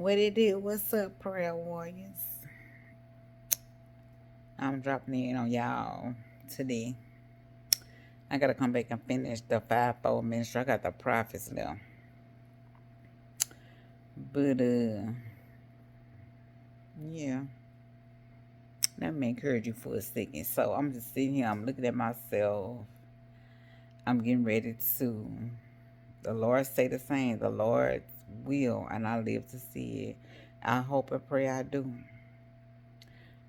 What it do? What's up, prayer warriors? I'm dropping in on y'all today. I gotta come back and finish the fivefold ministry. I got the prophets now, but yeah. Let me encourage you for a second. So I'm just sitting here. I'm looking at myself. I'm getting ready to. The Lord say the same. The Lord's will, and I live to see it. I hope and pray I do.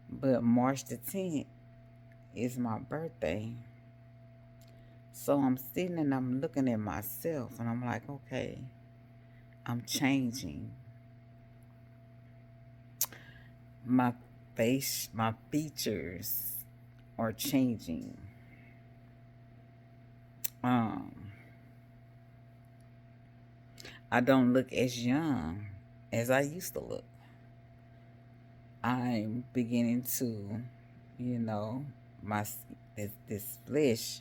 But March the 10th is my birthday. So I'm sitting and I'm looking at myself and I'm like, okay, I'm changing. My face, my features are changing. Um, I don't look as young as I used to look. I'm beginning to, you know, my this flesh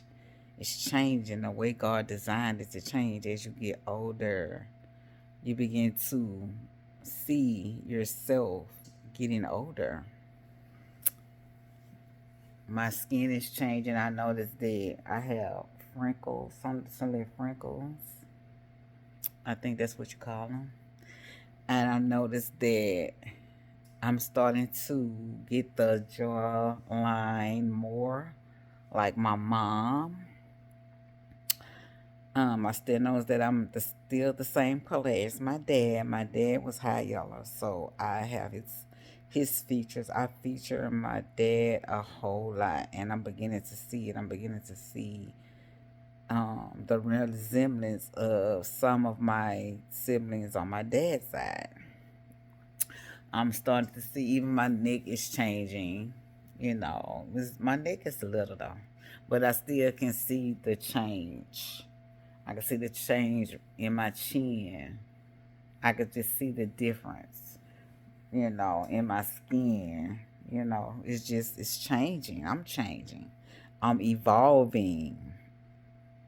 is changing the way God designed it to change as you get older. You begin to see yourself getting older. My skin is changing. I noticed that I have wrinkles, some little wrinkles. I think that's what you call them. And I noticed that I'm starting to get the jaw line more like my mom. I still notice that still the same color as my dad. My dad was high yellow, so I have his features. I feature my dad a whole lot, and I'm beginning to see it. I'm beginning to see the resemblance of some of my siblings on my dad's side. I'm starting to see even my neck is changing. My neck is a little though, but I still can see the change. I can see the change in my chin. I could just see the difference, in my skin. It's changing. I'm changing. I'm evolving.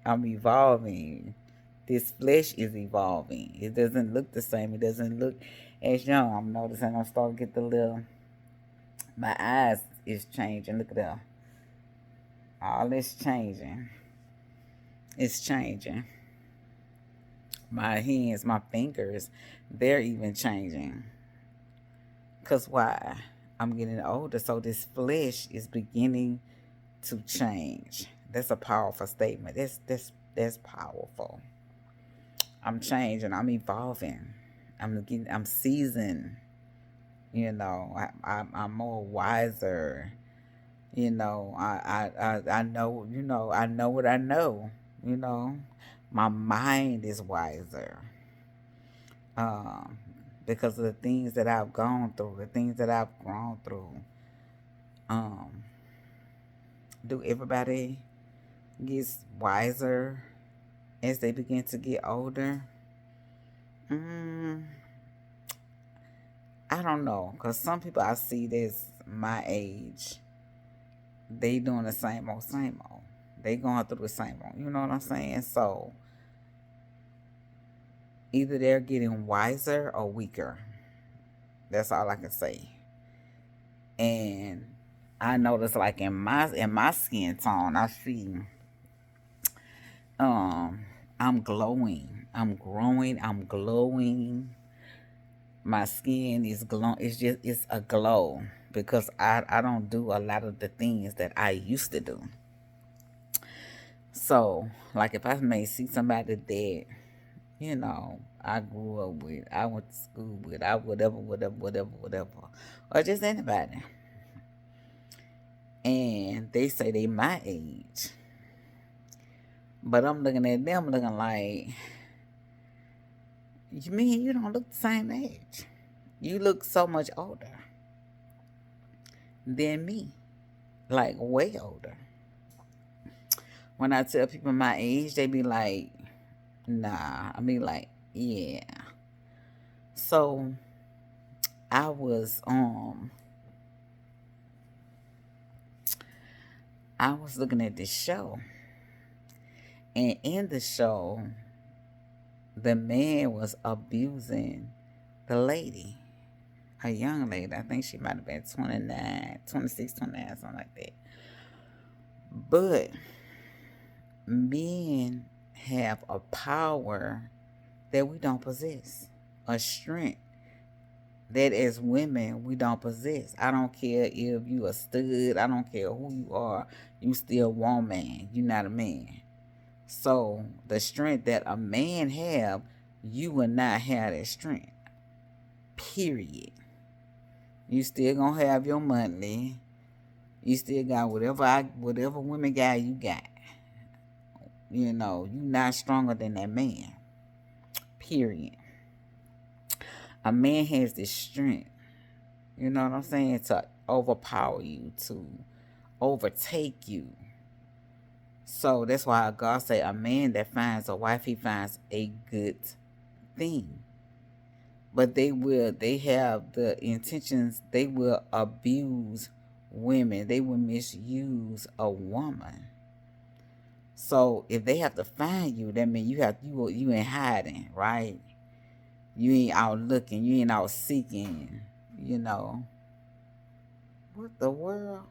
I'm evolving. This flesh is evolving. It doesn't look the same. It doesn't look as young. I'm noticing I'm starting to get the little, my eyes is changing. Look at that. All this changing. It's changing. My hands, my fingers, they're even changing. Because why? I'm getting older, so this flesh is beginning to change. That's a powerful statement. That's powerful. I'm changing. I'm evolving. I'm seasoned. I'm more wiser. I know. I know what I know. You know, my mind is wiser. Um, because of the things that I've gone through, the things that I've grown through. Um, do everybody gets wiser as they begin to get older? Mm, I don't know, cause some people I see that's my age, they doing the same old, same old. They going through the same old. You know what I'm saying? So either they're getting wiser or weaker. That's all I can say. And I notice, like in my skin tone, I see I'm glowing. I'm growing. I'm glowing. My skin is glowing. It's a glow because I don't do a lot of the things that I used to do. So, like if I may see somebody that, I grew up with, I went to school with, I whatever, or just anybody, and they say they my age, but I'm looking at them looking like, you mean you don't look the same age? You look so much older than me, like way older. When I tell people my age, they be like, nah. I mean, like, yeah. So I was looking at this show, and in the show, the man was abusing the lady, a young lady, I think she might have been 29, 26, 29, something like that. But men have a power that we don't possess, a strength that as women we don't possess. I don't care if you a stud, I don't care who you are, you still woman, you not a man. So the strength that a man have, you will not have that strength. Period. You still gonna have your money. You still got whatever women got, you got. You know, you not stronger than that man. Period. A man has this strength, you know what I'm saying, to overpower you, to overtake you. So that's why God say a man that finds a wife, he finds a good thing. But they have the intentions, they will abuse women, they will misuse a woman. So if they have to find you, that means you ain't hiding, right? You ain't out looking, you ain't out seeking, you know. What the world?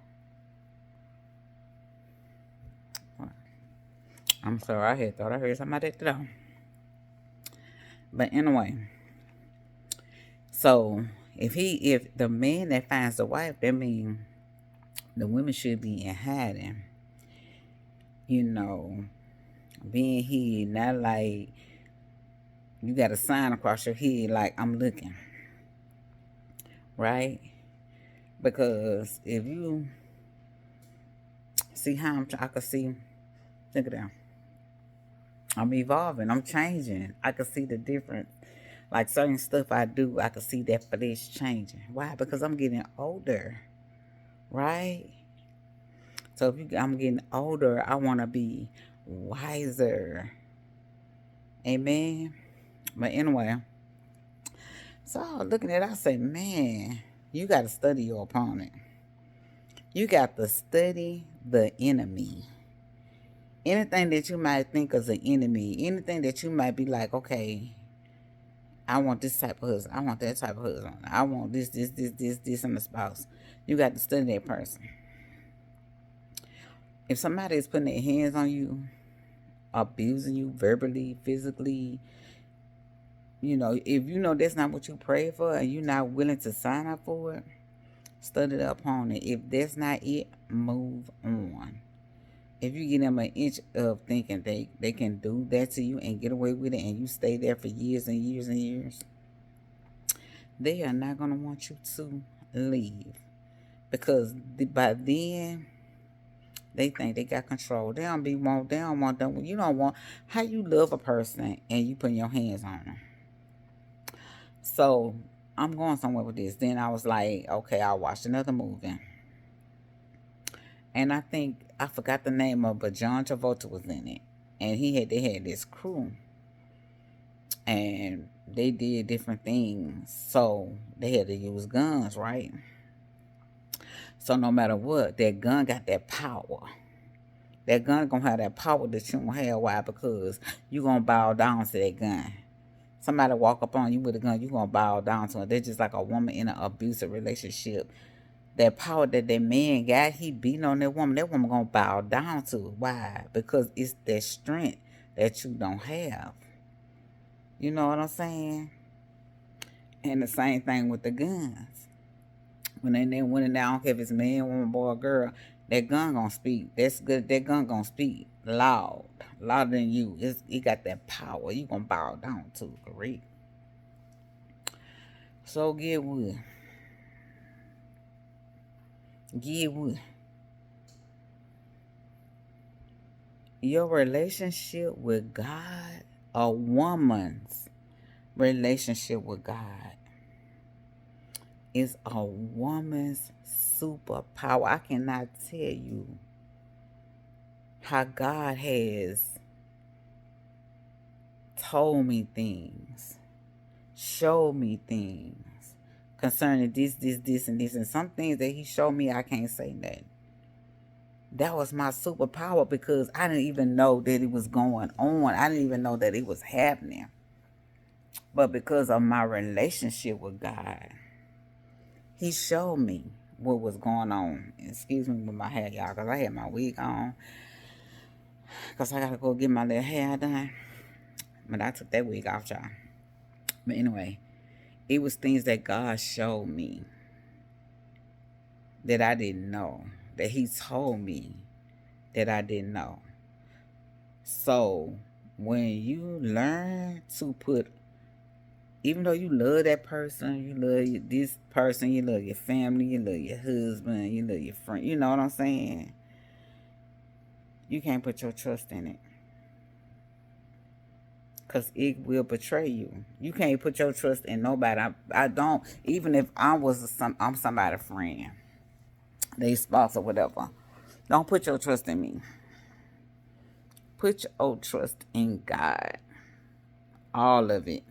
I'm sorry, thought I heard somebody throw. But anyway, so if the man that finds the wife, that means the women should be in hiding. You know, being hid, not like you got a sign across your head like I'm looking. Right? Because if you see how I can see, think of that. I'm evolving, I'm changing. I can see the difference. Like certain stuff I do, I can see that flesh changing. Why? Because I'm getting older. Right? So if I'm getting older, I want to be wiser. Amen. But anyway, so looking at it, I say, man, you got to study your opponent. You got to study the enemy. Anything that you might think is an enemy, anything that you might be like, okay, I want this type of husband, I want that type of husband, I want this in the spouse. You got to study that person. If somebody is putting their hands on you, abusing you verbally, physically, you know, if you know that's not what you pray for and you're not willing to sign up for it, study the opponent. If that's not it, move on. If you give them an inch of thinking they can do that to you and get away with it and you stay there for years and years and years, they are not going to want you to leave. Because by then, they think they got control. They don't want them. You don't want, how you love a person and you put your hands on them. So I'm going somewhere with this. Then I was like, okay, I watched another movie. And I think, I forgot the name of, but John Travolta was in it. And they had this crew. And they did different things. So they had to use guns, right? So no matter what, that gun got that power. That gun gonna have that power that you don't have. Why? Because you gonna bow down to that gun. Somebody walk up on you with a gun, you gonna bow down to it. They're just like a woman in an abusive relationship. That power that man got, he beating on that woman gonna bow down to it. Why? Because it's that strength that you don't have. You know what I'm saying? And the same thing with the guns. When they went in there, I don't care if it's man, woman, boy, or girl, that gun gonna speak. That's good. That gun gonna speak loud, louder than you. It got that power. You gonna bow down to it, correct? So get wood. Get wood. Your relationship with God, a woman's relationship with God, is a woman's superpower. I cannot tell you how God has told me things, showed me things concerning this, and this, and some things that he showed me I can't say that. That was my superpower because I didn't even know that it was going on. I didn't even know that it was happening. But because of my relationship with God, He showed me what was going on. Excuse me with my hair, y'all, because I had my wig on. Because I got to go get my little hair done. But I took that wig off, y'all. But anyway, it was things that God showed me that I didn't know. That He told me that I didn't know. So when you learn to put, even though you love that person, you love this person, you love your family, you love your husband, you love your friend, you know what I'm saying? You can't put your trust in it. Because it will betray you. You can't put your trust in nobody. I don't, even if I'm somebody's friend, they spouse or whatever. Don't put your trust in me. Put your trust in God. All of it.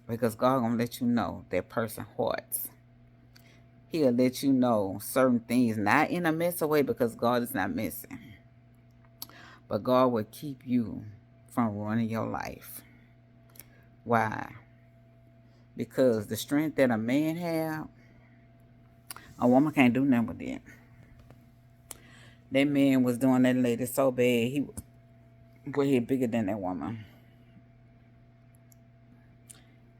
Because God gonna let you know that person's hearts. He'll let you know certain things, not in a messy way, because God is not messy. But God will keep you from ruining your life. Why? Because the strength that a man have, a woman can't do nothing with it. That man was doing that lady so bad, he was way bigger than that woman.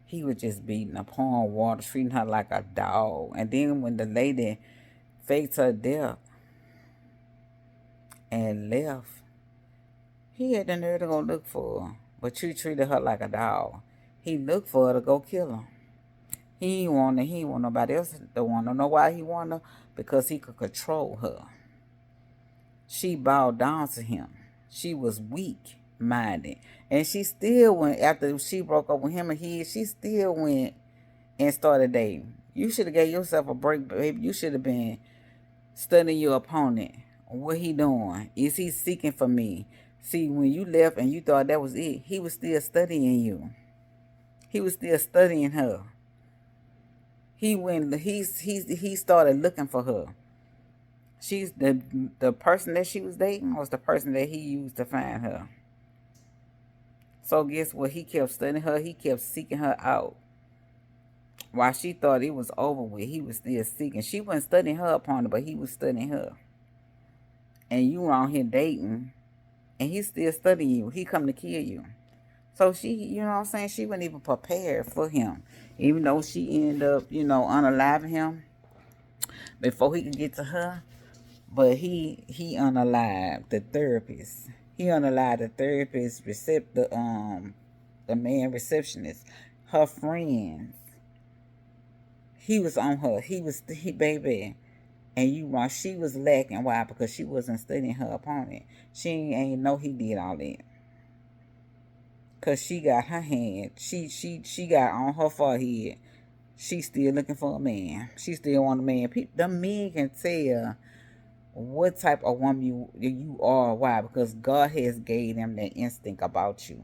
He was just beating her, pouring water, treating her like a dog. And then when the lady faked her death and left, he had the nerve to go look for her. But you treated her like a dog. He looked for her to go kill her. He ain't want nobody else to want her. Know why he want her? Because he could control her. She bowed down to him. She was weak-minded. And she still went, after she broke up with him and she still went and started dating. You should have gave yourself a break, baby. You should have been studying your opponent. What he doing? Is he seeking for me? See, when you left and you thought that was it, he was still studying you. He was still studying her. He started looking for her. She's the person that she was dating was the person that he used to find her. So guess what? He kept studying her. He kept seeking her out. While she thought it was over with, he was still seeking. She wasn't studying her opponent, but he was studying her. And you were on here dating, and he's still studying you. He come to kill you. So she, you know what I'm saying? She wasn't even prepared for him. Even though she ended up, unaliving him before he could get to her. But he unalived the therapist. He unalived the therapist, the man receptionist, her friends. He was on her. He baby. And she was lacking. Why? Because she wasn't studying her opponent. She ain't know he did all that. Cause she got her hand. She got on her forehead. She still looking for a man. She still want a man. The men can tell what type of woman you are. Why? Because God has gave them that instinct about you.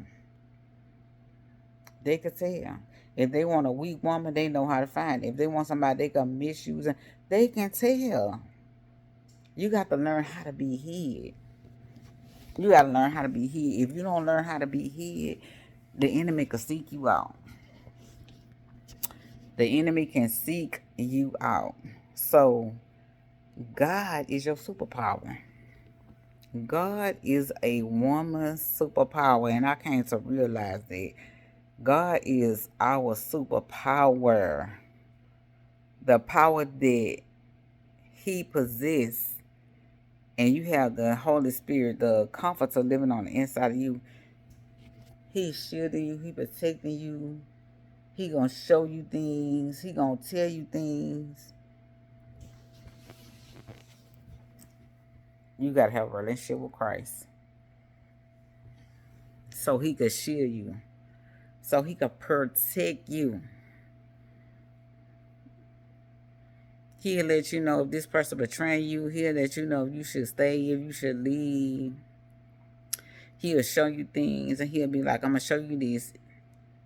They could tell. If they want a weak woman, they know how to find it. If they want somebody they can misuse, they can tell. You got to learn how to be hid. You got to learn how to be hid. If you don't learn how to be hid, the enemy can seek you out. The enemy can seek you out. So, God is your superpower. God is a woman's superpower, and I came to realize that God is our superpower. The power that He possesses, and you have the Holy Spirit, the Comforter living on the inside of you. He's shielding you. He protecting you. He gonna show you things. He gonna tell you things. You gotta have a relationship with Christ, so He could shield you, so He could protect you. He'll let you know if this person betraying you. He'll let you know if you should stay, if you should leave. He'll show you things, and he'll be like, I'm gonna show you this,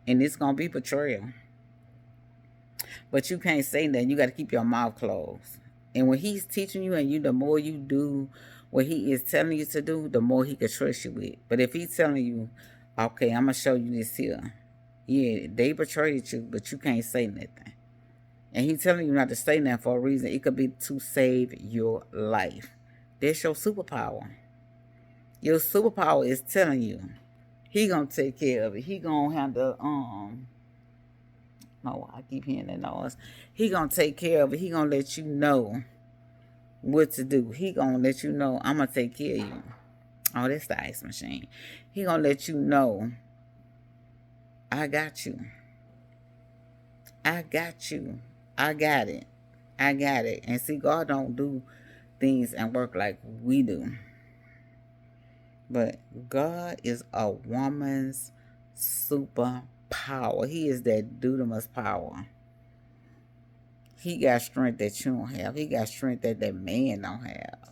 and it's gonna be betrayal. But you can't say nothing. You got to keep your mouth closed. And when He's teaching you, and the more you do what He is telling you to do, the more He can trust you with. But if He's telling you, okay, I'm gonna show you this here, Yeah, they betrayed you, but you can't say nothing. And he telling you not to say nothing for a reason. It could be to save your life. That's your superpower. Your superpower is telling you he gonna take care of it. He gonna handle no, I keep hearing that noise. He gonna take care of it. He gonna let you know what to do. He gonna let you know I'm gonna take care of you. Oh, that's the ice machine. He gonna let you know I got you. I got you. I got it. I got it. And see, God don't do things and work like we do. But God is a woman's superpower. He is that dunamis power. He got strength that you don't have. He got strength that that man don't have.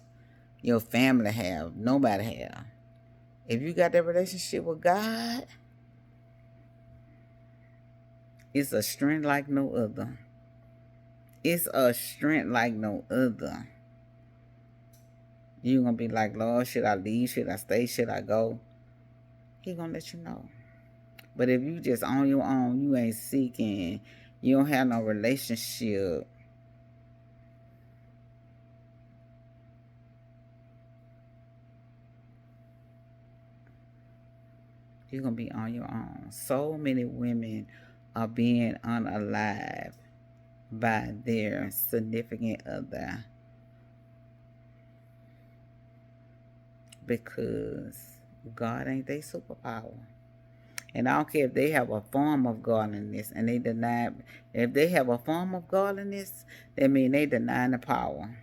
Your family have. Nobody have. If you got that relationship with God, it's a strength like no other. It's a strength like no other. You're going to be like, Lord, should I leave? Should I stay? Should I go? He going to let you know. But if you just on your own, you ain't seeking, you don't have no relationship, you're going to be on your own. So many women are being unalived by their significant other because God ain't their superpower. And I don't care if they have a form of godliness and they deny. If they have a form of godliness, that means they deny the power.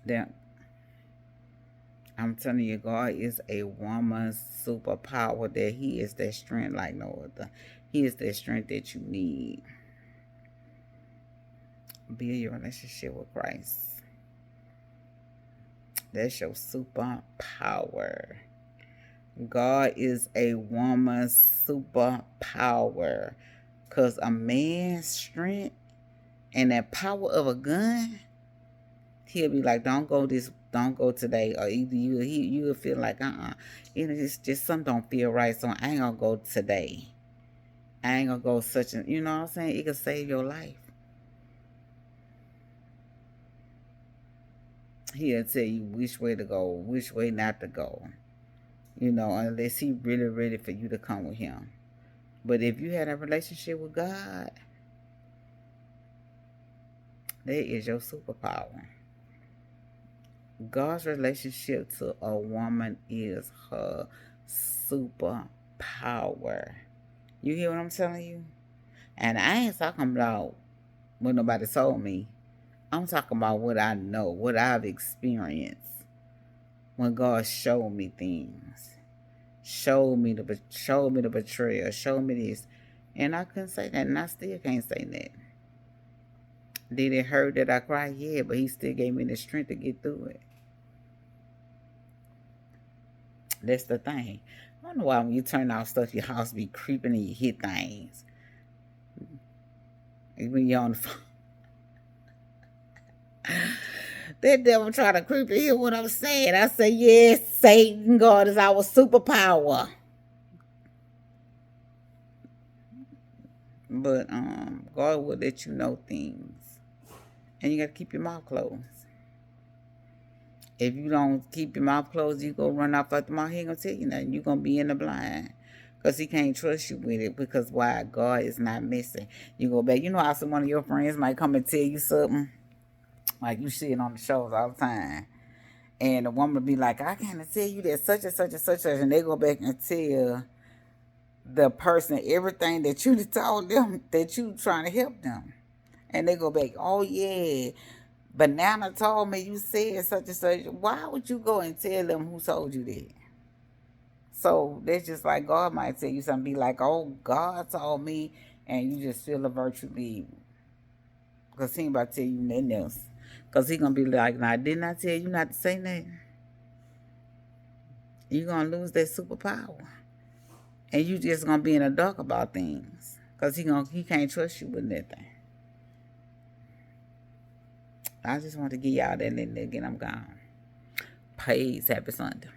That I'm telling you, God is a woman's superpower. That He is that strength like no other. He is that strength that you need. Build your relationship with Christ. That's your superpower. God is a woman's superpower. Because a man's strength and that power of a gun, he'll be like, don't go today. Or either you'll feel like, it's just something don't feel right, so I ain't gonna go today. I ain't gonna go such a, you know what I'm saying? It could save your life. He'll tell you which way to go, which way not to go. Unless he really ready for you to come with him. But if you had a relationship with God, that is your superpower. God's relationship to a woman is her superpower. You hear what I'm telling you? And I ain't talking about what nobody told me. I'm talking about what I know, what I've experienced. When God showed me things. Showed me the betrayal. Showed me this. And I couldn't say that. And I still can't say that. Did it hurt that I cried? Yeah, but he still gave me the strength to get through it. That's the thing. I don't know why when you turn off stuff, your house be creeping and you hit things. When you're on the phone. That devil try to creep and hear what I'm saying. I say, yes, Satan, God is our superpower. But God will let you know things. And you got to keep your mouth closed. If you don't keep your mouth closed, you go run off at the mouth. He ain't going to tell you nothing. You're going to be in the blind. Because he can't trust you with it. Because why? God is not missing. You go back. You know how one of your friends might come and tell you something? Like you see it on the shows all the time. And the woman be like, I can't tell you that such and such and such. And they go back and tell the person everything that you told them that you trying to help them. And they go back, oh yeah, Banana told me you said such and such. Why would you go and tell them who told you that? So that's just like God might tell you something, be like, oh, God told me, and you just feel the virtue leave. Because he ain't about to tell you nothing else. Because he going to be like, now, didn't I tell you not to say nothing? You're going to lose that superpower. And you just going to be in the dark about things. Because he can't trust you with nothing. I just want to give y'all that little nugget. I'm gone. Praise. Happy Sunday.